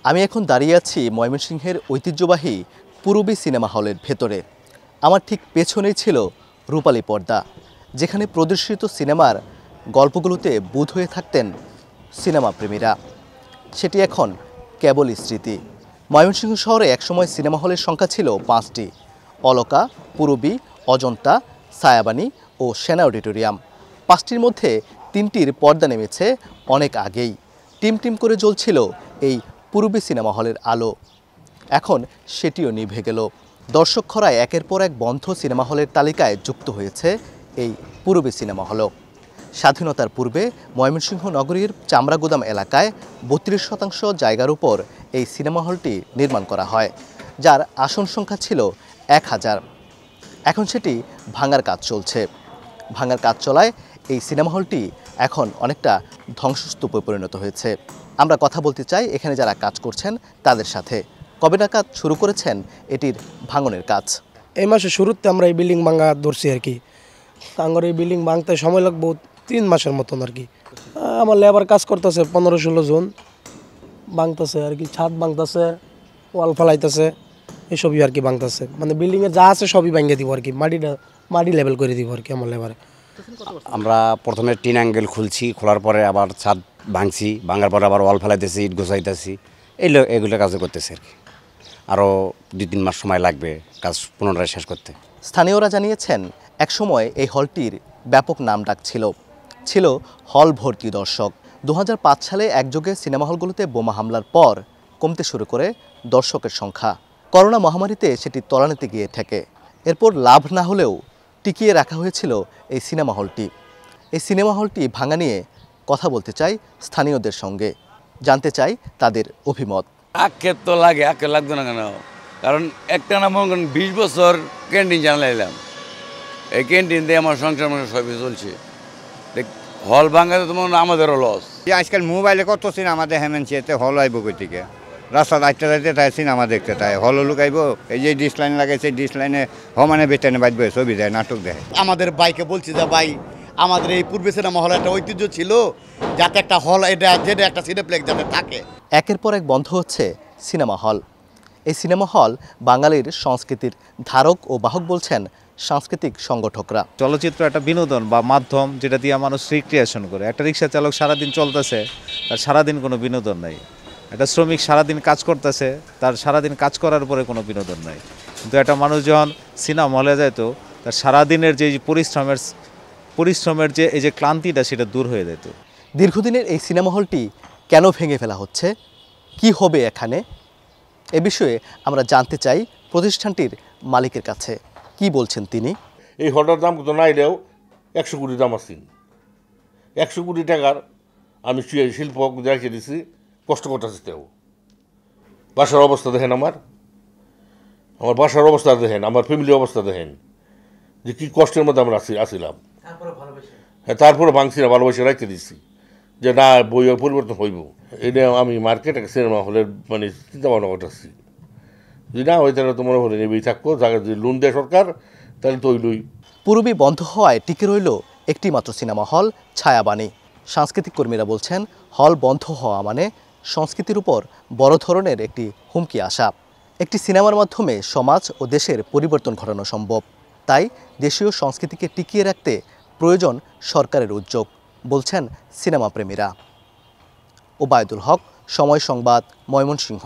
আমি এখন দাঁড়িয়ে আছি ময়মনসিংহের ঐতিহ্যবাহী পূরবী সিনেমা হলের ভেতরে। আমার ঠিক পেছনেই ছিল রূপালী পর্দা, যেখানে প্রদর্শিত সিনেমার গল্পগুলোতে বুঁদ হয়ে থাকতেন সিনেমা প্রেমীরা। সেটি এখন কেবলই স্মৃতি। ময়মনসিংহ শহরে একসময় সিনেমা হলের সংখ্যা ছিল 5টি: অলকা, পূরবী, অজন্তা, ছায়াবাণী ও সেনা অডিটোরিয়াম। 5টির মধ্যে 3টির পর্দা নেমেছে অনেক আগেই। টিম টিম করে জ্বলছিল এই পূরবী সিনেমা হলের আলো। এখন সেটিও নিভে গেল। দর্শক খরায় একের পর এক বন্ধ সিনেমা হলের তালিকায় যুক্ত হয়েছে এই পূরবী সিনেমা হলও। স্বাধীনতার পূর্বে ময়মনসিংহ নগরীর চামড়াগুদাম এলাকায় 32% জায়গার উপর এই সিনেমা হলটি নির্মাণ করা হয়, যার আসন সংখ্যা ছিল 1000। এখন সেটি ভাঙার কাজ চলছে। ভাঙার কাজ চলায় এই সিনেমা হলটি এখন অনেকটা ধ্বংসস্তূপে পরিণত হয়েছে। আমরা কথা বলতে চাই এখানে যারা কাজ করছেন তাদের সাথে। কবে নাগাদ শুরু করেছেন এটির ভাঙনের কাজ? এই মাসে শুরুতে আমরা এই বিল্ডিং ভাঙা ধরছি আর কি। আমার এই বিল্ডিং ভাঙতে সময় লাগবো 3 মাসের মতন আর কি। আমার লেবার কাজ করতেছে 15-16 জন, ভাঙতেছে আর কি। ছাদ ভাঙতেছে, ওয়াল ফেলাইতেছে, এসবই আর কি ভাঙতেছে। মানে বিল্ডিংয়ে যা আছে সবই ভাঙিয়ে দিব আর কি। মাটি লেভেল করে দিব আর কি আমার লেবারে। আমরা প্রথমে টিন অ্যাঙ্গেল খুলছি, খোলার পরে আবার ছাদ ভাঙছি, ভাঙার পরে আবার ওয়াল ফেলাইতেছি, ইট গোছাইতেছি, এগুলো কাজ করতেছে আর কি। আরও 2-3 মাস সময় লাগবে কাজ পুনরায় শেষ করতে। স্থানীয়রা জানিয়েছেন একসময় এই হলটির ব্যাপক নামডাক ছিল হল ভর্তি দর্শক। 2005 সালে একযোগে সিনেমা হলগুলোতে বোমা হামলার পর কমতে শুরু করে দর্শকের সংখ্যা। করোনা মহামারীতে সেটি তলানিতে গিয়ে ঠেকে। এরপর লাভ না হলেও টিকিয়ে রাখা হয়েছিল এই সিনেমা হলটি। এই সিনেমা হলটি ভাঙা নিয়ে কথা বলতে চাই স্থানীয়দের সঙ্গে, জানতে চাই তাদের অভিমত। আক্ষেপ তো লাগে, আক্ষেপ লাগতো না কেন? কারণ একটা না মনে করেন 20 বছর ক্যান্টিন চালাইলাম, এই ক্যান্টিন দিয়ে আমার সংসার সবই চলছে। হল ভাঙাতে তো মনে আমাদেরও লস। আজকাল মোবাইলে কত সিনেমা দেখেন, এতে হল আইব কই থেকে? রাস্তা দায়িত্ব যাইতে তাই সিনেমা দেখতে তাই হল লুকাইব। এই যে ডিশ লাইন লাগাইছে, ডিশ লাইনে মানে বেতনে বাজবে, ছবি দেয়, নাটক দেয়। আমাদের বাইকে বলছি যে ভাই, আমাদের এই পূর্বে সিনেমা হল একটা ঐতিহ্য ছিল, যাতে একটা হল এটা যেটা একটা সিনেপ্লেক্স যাতে থাকে। একের পর এক বন্ধ হচ্ছে সিনেমা হল। এই সিনেমা হল বাঙালির সংস্কৃতির ধারক ও বাহক বলছেন সাংস্কৃতিক সংগঠকরা। চলচ্চিত্র একটা বিনোদন বা মাধ্যম, যেটা দিয়ে মানুষ রিক্রিয়েশন করে। একটা রিক্সা চালক সারাদিন চলতেছে, তার সারাদিন কোনো বিনোদন নাই। একটা শ্রমিক সারাদিন কাজ করতেছে, তার সারাদিন কাজ করার পরে কোনো বিনোদন নাই। কিন্তু একটা মানুষ যখন সিনেমা হলে যেত, তার সারাদিনের যে পরিশ্রমের যে এই যে ক্লান্তিটা, সেটা দূর হয়ে যেত। দীর্ঘদিনের এই সিনেমা হলটি কেন ভেঙে ফেলা হচ্ছে, কি হবে এখানে, এ বিষয়ে আমরা জানতে চাই প্রতিষ্ঠানটির মালিকের কাছে। কি বলছেন তিনি? এই হলটার দাম কত না এলেও 100 কোটি দাম আছে। 100 কোটি টাকার আমি শিল্প রেখে দিচ্ছি, কষ্ট করতেছি। তেও বাসার অবস্থা দেখেন, আমার বাসার অবস্থা দেখেন, আমার ফ্যামিলির অবস্থা দেখেন, যে কি কষ্টের মধ্যে আমরা আসিলাম। হ্যাঁ, তারপরে ভাঙছি না, ভালোবাসে রাখতে দিচ্ছি যে না, বইয়ের পরিবর্তন হইব। এটা আমি মার্কেট সিনেমা হলের মানে চিন্তা ভাবনা করতেছি। যদি না হয় তাহলে তো মনে হলে নেবেই থাকবো, যদি লোন দেয় সরকার তাহলে তো ওইলই। পূরবী বন্ধ হওয়ায় টিকে রইল একটি মাত্র সিনেমা হল, ছায়াবাণী। সাংস্কৃতিক কর্মীরা বলছেন হল বন্ধ হওয়া মানে সংস্কৃতির উপর বড় ধরনের একটি হুমকি আসা। একটি সিনেমার মাধ্যমে সমাজ ও দেশের পরিবর্তন ঘটানো সম্ভব। তাই দেশীয় সংস্কৃতিকে টিকিয়ে রাখতে প্রয়োজন সরকারের উদ্যোগ, বলছেন সিনেমা প্রেমীরা। ওবায়দুল হক, সময় সংবাদ, ময়মনসিংহ।